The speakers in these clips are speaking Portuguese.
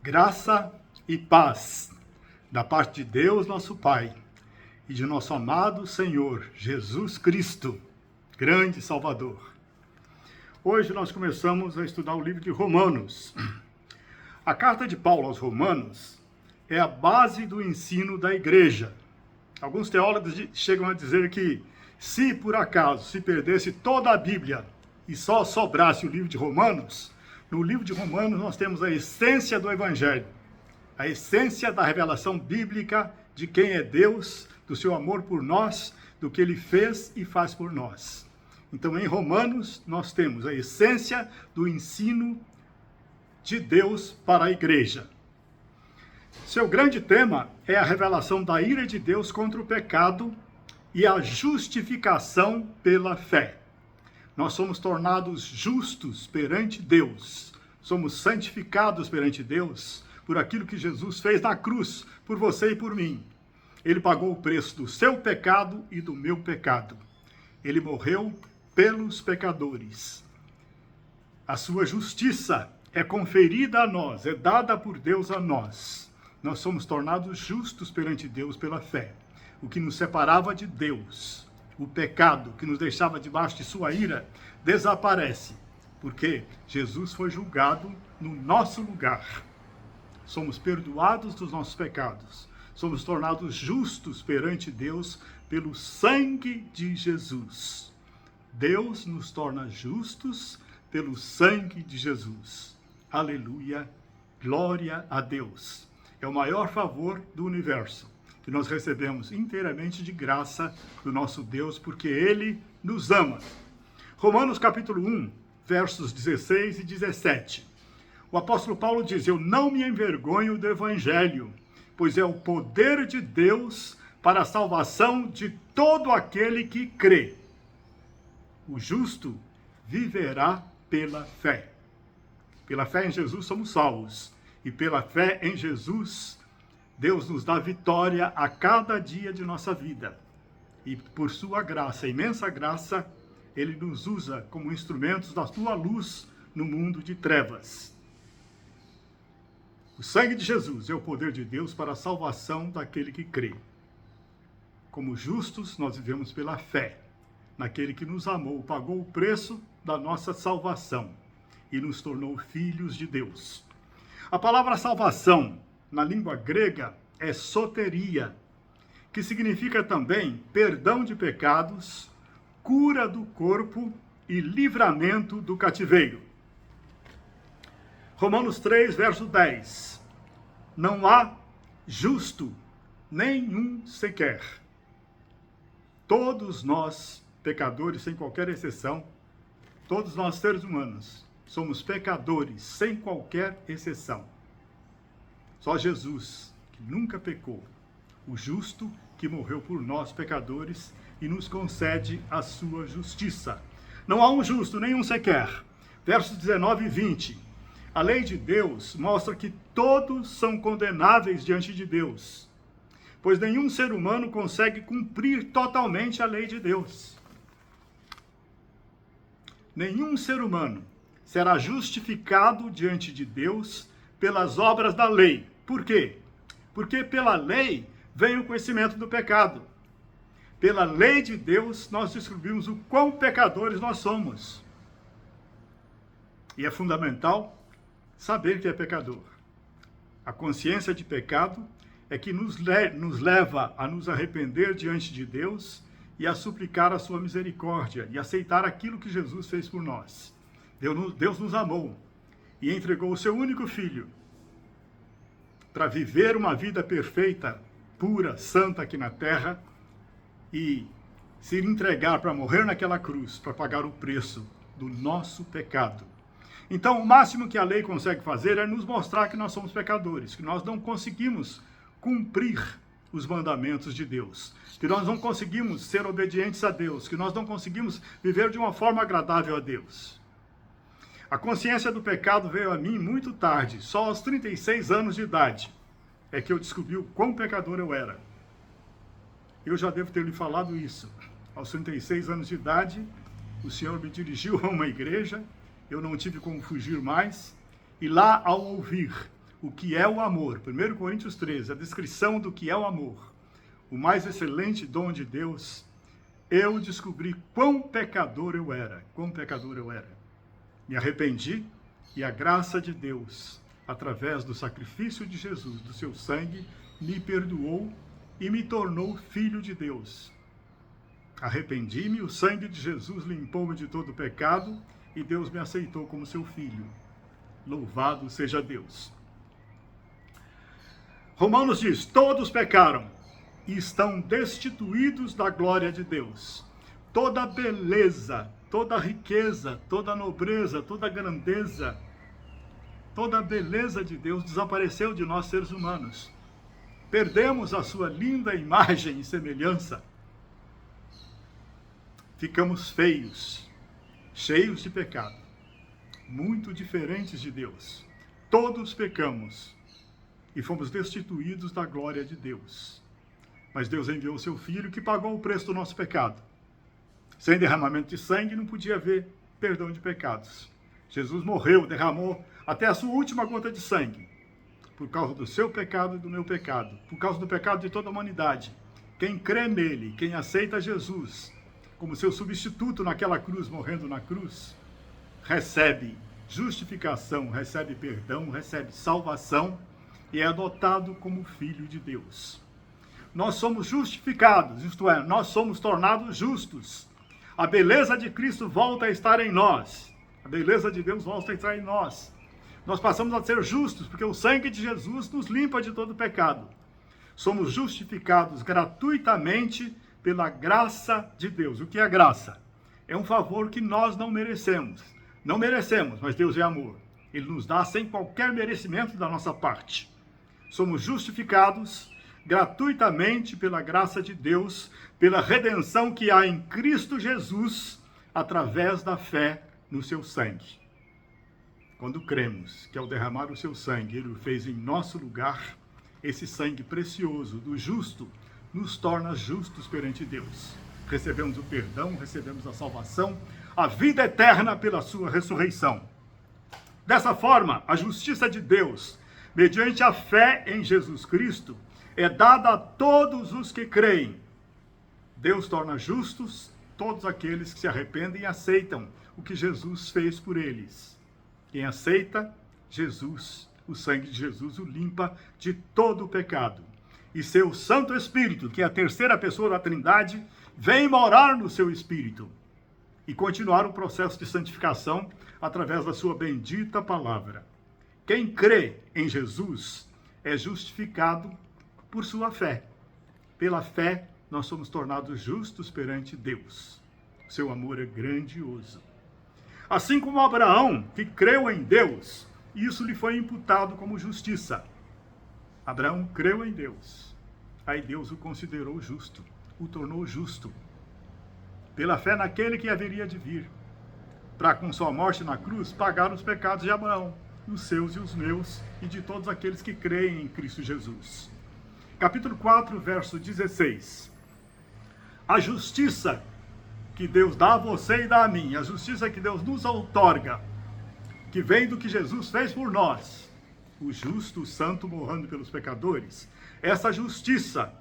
Graça e paz da parte de Deus, nosso Pai, e de nosso amado Senhor Jesus Cristo, grande Salvador. Hoje nós começamos a estudar o livro de Romanos. A carta de Paulo aos Romanos é a base do ensino da igreja. Alguns teólogos chegam a dizer que se por acaso se perdesse toda a Bíblia e só sobrasse o livro de Romanos, no livro de Romanos nós temos a essência do Evangelho, a essência da revelação bíblica de quem é Deus, do seu amor por nós, do que Ele fez e faz por nós. Então, em Romanos, nós temos a essência do ensino de Deus para a igreja. Seu grande tema é a revelação da ira de Deus contra o pecado e a justificação pela fé. Nós somos tornados justos perante Deus, somos santificados perante Deus por aquilo que Jesus fez na cruz, por você e por mim. Ele pagou o preço do seu pecado e do meu pecado. Ele morreu pelos pecadores. A sua justiça é conferida a nós, é dada por Deus a nós. Nós somos tornados justos perante Deus pela fé. O que nos separava de Deus, o pecado que nos deixava debaixo de sua ira, desaparece, porque Jesus foi julgado no nosso lugar. Somos perdoados dos nossos pecados, somos tornados justos perante Deus pelo sangue de Jesus. Deus nos torna justos pelo sangue de Jesus. Aleluia, glória a Deus. É o maior favor do universo, que nós recebemos inteiramente de graça do nosso Deus, porque Ele nos ama. Romanos capítulo 1, versos 16 e 17. O apóstolo Paulo diz: eu não me envergonho do evangelho, pois é o poder de Deus para a salvação de todo aquele que crê. O justo viverá pela fé. Pela fé em Jesus somos salvos, e pela fé em Jesus Deus nos dá vitória a cada dia de nossa vida. E por sua graça, imensa graça, Ele nos usa como instrumentos da sua luz no mundo de trevas. O sangue de Jesus é o poder de Deus para a salvação daquele que crê. Como justos, nós vivemos pela fé naquele que nos amou, pagou o preço da nossa salvação e nos tornou filhos de Deus. A palavra salvação, na língua grega, é soteria, que significa também perdão de pecados, cura do corpo e livramento do cativeiro. Romanos 3, verso 10. Não há justo nenhum sequer. Todos nós, pecadores, sem qualquer exceção, todos nós seres humanos, somos pecadores, sem qualquer exceção. Só Jesus, que nunca pecou, o justo que morreu por nós, pecadores, e nos concede a sua justiça. Não há um justo, nenhum sequer. Versos 19 e 20. A lei de Deus mostra que todos são condenáveis diante de Deus, pois nenhum ser humano consegue cumprir totalmente a lei de Deus. Nenhum ser humano será justificado diante de Deus pelas obras da lei. Por quê? Porque pela lei vem o conhecimento do pecado. Pela lei de Deus, nós descobrimos o quão pecadores nós somos. E é fundamental saber que é pecador. A consciência de pecado é que nos leva a nos arrepender diante de Deus e a suplicar a sua misericórdia e aceitar aquilo que Jesus fez por nós. Deus nos amou e entregou o seu único filho para viver uma vida perfeita, pura, santa aqui na terra e se entregar para morrer naquela cruz, para pagar o preço do nosso pecado. Então, o máximo que a lei consegue fazer é nos mostrar que nós somos pecadores, que nós não conseguimos cumprir os mandamentos de Deus, que nós não conseguimos ser obedientes a Deus, que nós não conseguimos viver de uma forma agradável a Deus. A consciência do pecado veio a mim muito tarde, só aos 36 anos de idade, é que eu descobri o quão pecador eu era. Eu já devo ter lhe falado isso. Aos 36 anos de idade, o Senhor me dirigiu a uma igreja, eu não tive como fugir mais, e lá, ao ouvir o que é o amor. 1 Coríntios 13, a descrição do que é o amor. O mais excelente dom de Deus, eu descobri quão pecador eu era. Me arrependi e a graça de Deus, através do sacrifício de Jesus, do seu sangue, me perdoou e me tornou filho de Deus. Arrependi-me, o sangue de Jesus limpou-me de todo pecado e Deus me aceitou como seu filho. Louvado seja Deus. Romanos diz, todos pecaram e estão destituídos da glória de Deus. Toda beleza, toda riqueza, toda nobreza, toda grandeza, toda a beleza de Deus desapareceu de nós seres humanos. Perdemos a sua linda imagem e semelhança. Ficamos feios, cheios de pecado, muito diferentes de Deus. Todos pecamos e fomos destituídos da glória de Deus. Mas Deus enviou o seu Filho que pagou o preço do nosso pecado. Sem derramamento de sangue não podia haver perdão de pecados. Jesus morreu, derramou até a sua última gota de sangue, por causa do seu pecado e do meu pecado, por causa do pecado de toda a humanidade. Quem crê nele, quem aceita Jesus como seu substituto naquela cruz, morrendo na cruz, recebe justificação, recebe perdão, recebe salvação e é adotado como filho de Deus. Nós somos justificados, isto é, nós somos tornados justos. A beleza de Cristo volta a estar em nós. A beleza de Deus volta a estar em nós. Nós passamos a ser justos, porque o sangue de Jesus nos limpa de todo pecado. Somos justificados gratuitamente pela graça de Deus. O que é graça? É um favor que nós não merecemos. Não merecemos, mas Deus é amor. Ele nos dá sem qualquer merecimento da nossa parte. Somos justificados gratuitamente pela graça de Deus, pela redenção que há em Cristo Jesus, através da fé no seu sangue. Quando cremos que ao derramar o seu sangue, ele o fez em nosso lugar, esse sangue precioso do justo nos torna justos perante Deus. Recebemos o perdão, recebemos a salvação, a vida eterna pela sua ressurreição. Dessa forma, a justiça de Deus, mediante a fé em Jesus Cristo, é dada a todos os que creem. Deus torna justos todos aqueles que se arrependem e aceitam o que Jesus fez por eles. Quem aceita Jesus, o sangue de Jesus o limpa de todo o pecado. E seu Santo Espírito, que é a terceira pessoa da Trindade, vem morar no seu espírito e continuar o processo de santificação através da sua bendita palavra. Quem crê em Jesus é justificado por sua fé. Pela fé, nós somos tornados justos perante Deus. Seu amor é grandioso. Assim como Abraão, que creu em Deus, isso lhe foi imputado como justiça. Abraão creu em Deus. Aí Deus o considerou justo, o tornou justo. Pela fé naquele que haveria de vir, para com sua morte na cruz, pagar os pecados de Abraão, os seus e os meus, e de todos aqueles que creem em Cristo Jesus. Capítulo 4, verso 16. A justiça que Deus dá a você e dá a mim, a justiça que Deus nos outorga, que vem do que Jesus fez por nós, o justo, o santo, morrendo pelos pecadores, essa justiça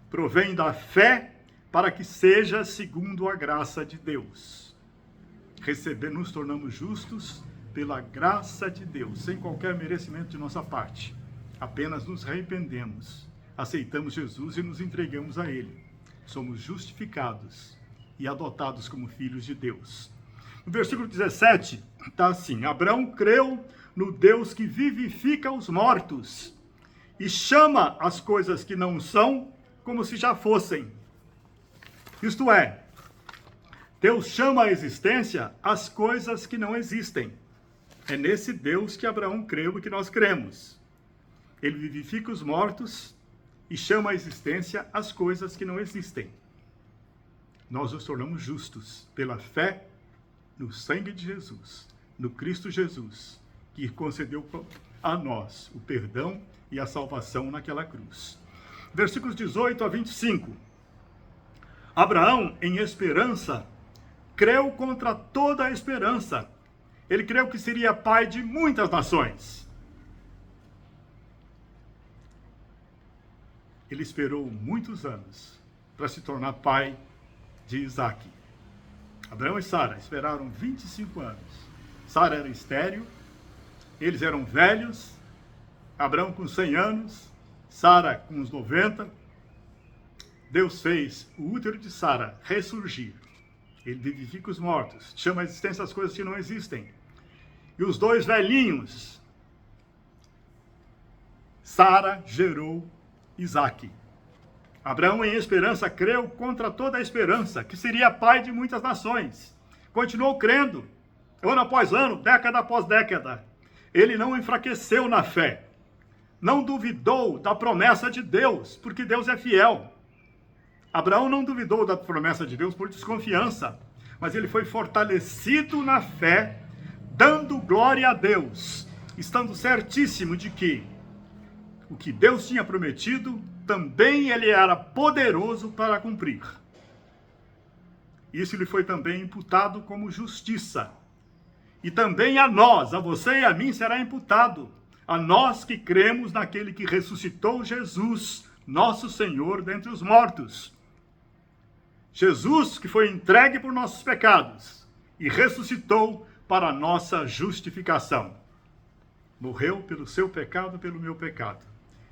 provém da fé para que seja segundo a graça de Deus. Nos tornamos justos pela graça de Deus, sem qualquer merecimento de nossa parte. Apenas nos arrependemos, aceitamos Jesus e nos entregamos a Ele. Somos justificados e adotados como filhos de Deus. No versículo 17, está assim: Abraão creu no Deus que vivifica os mortos e chama as coisas que não são como se já fossem. Isto é, Deus chama à existência as coisas que não existem. É nesse Deus que Abraão creu e que nós cremos. Ele vivifica os mortos e chama à existência as coisas que não existem. Nós nos tornamos justos pela fé no sangue de Jesus, no Cristo Jesus, que concedeu a nós o perdão e a salvação naquela cruz. Versículos 18 a 25. Abraão, em esperança, creu contra toda a esperança. Ele creu que seria pai de muitas nações. ele esperou muitos anos para se tornar pai de Isaque. Abraão e Sara esperaram 25 anos. Sara era estéril, eles eram velhos, Abraão com 100 anos, Sara com uns 90. Deus fez o útero de Sara ressurgir. Ele vivifica os mortos, chama a existência as coisas que não existem. E os dois velhinhos, Sara gerou Isaque. Abraão, em esperança, creu contra toda a esperança, que seria pai de muitas nações. Continuou crendo, ano após ano, década após década. Ele não enfraqueceu na fé, não duvidou da promessa de Deus, porque Deus é fiel. Abraão não duvidou da promessa de Deus por desconfiança, mas ele foi fortalecido na fé, dando glória a Deus, estando certíssimo de que o que Deus tinha prometido, também ele era poderoso para cumprir. Isso lhe foi também imputado como justiça. E também a nós, a você e a mim, será imputado. A nós que cremos naquele que ressuscitou Jesus, nosso Senhor, dentre os mortos. Jesus que foi entregue por nossos pecados e ressuscitou para a nossa justificação. Morreu pelo seu pecado, pelo meu pecado.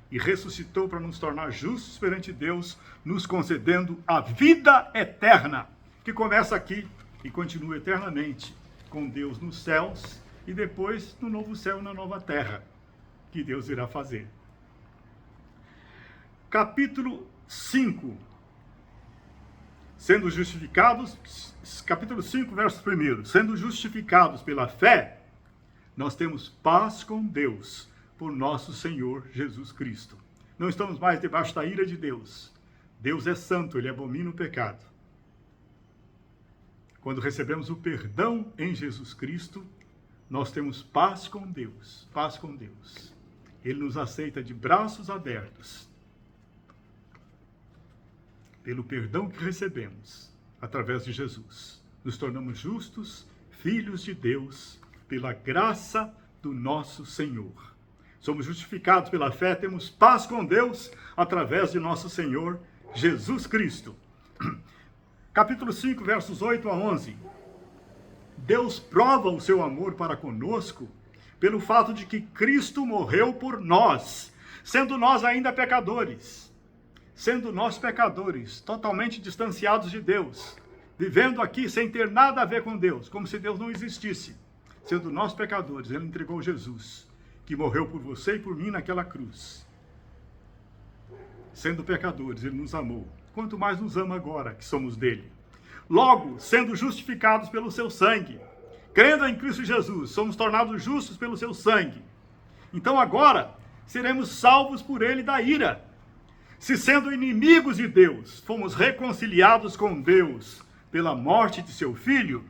E ressuscitou para nos tornar justos perante Deus, nos concedendo a vida eterna, que começa aqui e continua eternamente com Deus nos céus e depois no novo céu e na nova terra, que Deus irá fazer. Capítulo 5. Sendo justificados, capítulo 5, verso 1. Sendo justificados pela fé, nós temos paz com Deus, por nosso Senhor Jesus Cristo. Não estamos mais debaixo da ira de Deus. Deus é santo, ele abomina o pecado. Quando recebemos o perdão em Jesus Cristo, nós temos paz com Deus, paz com Deus. Ele nos aceita de braços abertos. Pelo perdão que recebemos, através de Jesus, nos tornamos justos, filhos de Deus, pela graça do nosso Senhor. Somos justificados pela fé, temos paz com Deus através de nosso Senhor Jesus Cristo. Capítulo 5, versos 8 a 11. Deus prova o seu amor para conosco pelo fato de que Cristo morreu por nós, sendo nós ainda pecadores. Sendo nós pecadores, totalmente distanciados de Deus, vivendo aqui sem ter nada a ver com Deus, como se Deus não existisse. Sendo nós pecadores, ele entregou Jesus, que morreu por você e por mim naquela cruz. Sendo pecadores, ele nos amou. Quanto mais nos ama agora, que somos dele. Logo, sendo justificados pelo seu sangue, crendo em Cristo Jesus, somos tornados justos pelo seu sangue. Então agora, seremos salvos por ele da ira. Se sendo inimigos de Deus, fomos reconciliados com Deus pela morte de seu Filho,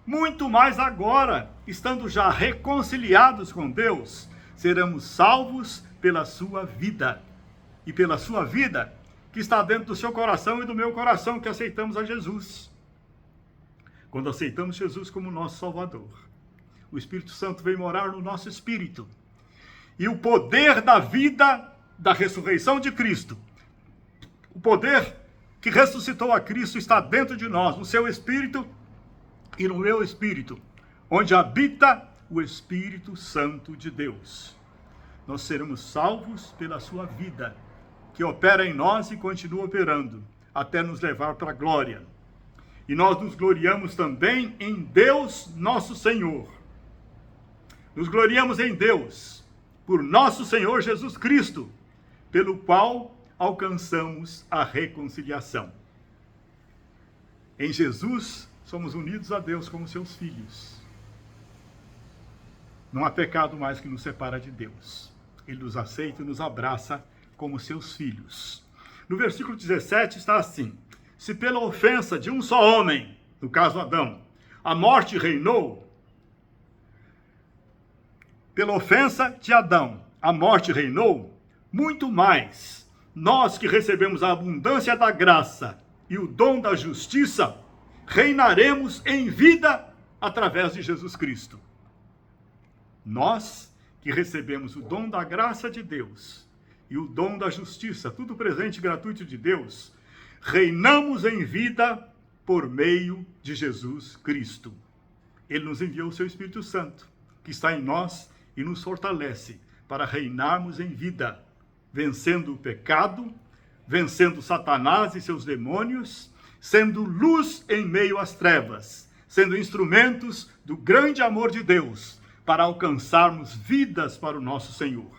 muito mais agora, estando já reconciliados com Deus, seremos salvos pela sua vida. E pela sua vida, que está dentro do seu coração e do meu coração, que aceitamos a Jesus. Quando aceitamos Jesus como nosso Salvador, o Espírito Santo vem morar no nosso espírito. E o poder da vida, da ressurreição de Cristo, o poder que ressuscitou a Cristo está dentro de nós, no seu espírito e no meu espírito, onde habita o Espírito Santo de Deus. Nós seremos salvos pela sua vida, que opera em nós e continua operando, até nos levar para a glória. E nós nos gloriamos também em Deus, nosso Senhor. Nos gloriamos em Deus, por nosso Senhor Jesus Cristo, pelo qual alcançamos a reconciliação. Em Jesus, somos unidos a Deus como seus filhos. Não há pecado mais que nos separa de Deus. Ele nos aceita e nos abraça como seus filhos. No versículo 17 está assim: se pela ofensa de um só homem, no caso Adão, a morte reinou, pela ofensa de Adão, a morte reinou, muito mais, nós que recebemos a abundância da graça e o dom da justiça, reinaremos em vida através de Jesus Cristo. Nós que recebemos o dom da graça de Deus e o dom da justiça, tudo presente e gratuito de Deus, reinamos em vida por meio de Jesus Cristo. Ele nos enviou o seu Espírito Santo, que está em nós e nos fortalece para reinarmos em vida, vencendo o pecado, vencendo Satanás e seus demônios, sendo luz em meio às trevas, sendo instrumentos do grande amor de Deus para alcançarmos vidas para o nosso Senhor.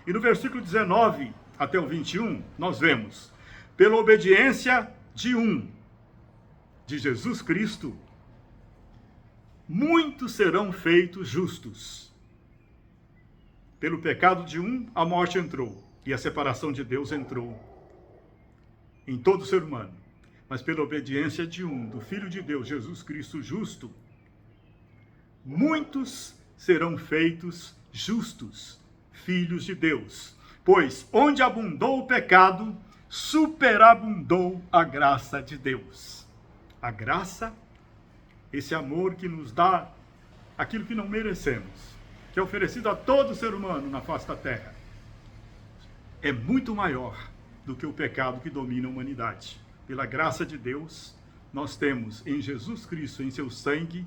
E no versículo 19 até o 21, nós vemos: pela obediência de um, de Jesus Cristo, muitos serão feitos justos. Pelo pecado de um, a morte entrou, e a separação de Deus entrou em todo ser humano. Mas pela obediência de um, do Filho de Deus, Jesus Cristo justo, muitos serão feitos justos, filhos de Deus. Pois onde abundou o pecado, superabundou a graça de Deus. A graça, esse amor que nos dá aquilo que não merecemos, que é oferecido a todo ser humano na face da terra, é muito maior do que o pecado que domina a humanidade. Pela graça de Deus, nós temos em Jesus Cristo, em seu sangue,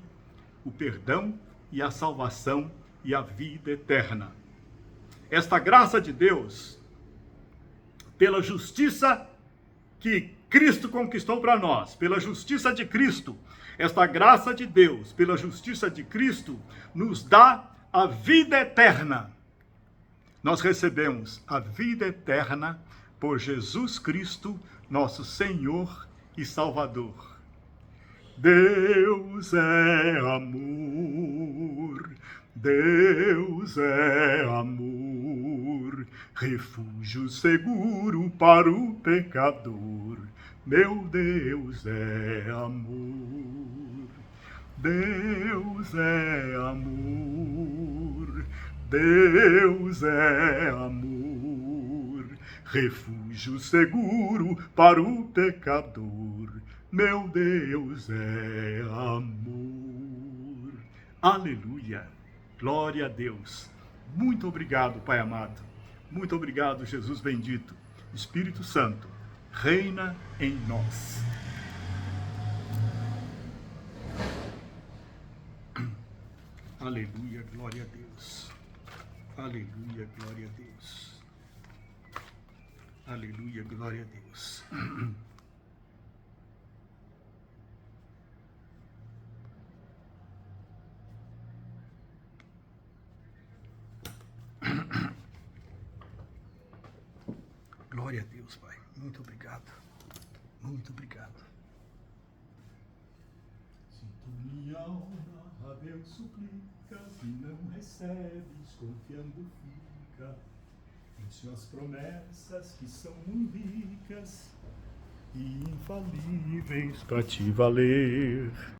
o perdão e a salvação e a vida eterna. Esta graça de Deus, pela justiça que Cristo conquistou para nós, pela justiça de Cristo, esta graça de Deus, pela justiça de Cristo, nos dá a vida eterna. Nós recebemos a vida eterna por Jesus Cristo, nosso Senhor e Salvador. Deus é amor, Deus é amor, refúgio seguro para o pecador. Meu Deus é amor, Deus é amor, Deus é amor, refúgio seguro para o pecador. Meu Deus é amor. Aleluia. Glória a Deus. Muito obrigado, Pai amado. Muito obrigado, Jesus bendito. Espírito Santo, reina em nós. Aleluia, glória a Deus. Aleluia, glória a Deus. Aleluia, glória a Deus. Glória a Deus, Pai. Muito obrigado. Muito obrigado. Se tu minha alma a Deus suplicas e não recebes, confiando fica em suas promessas que são muito ricas e infalíveis para te valer.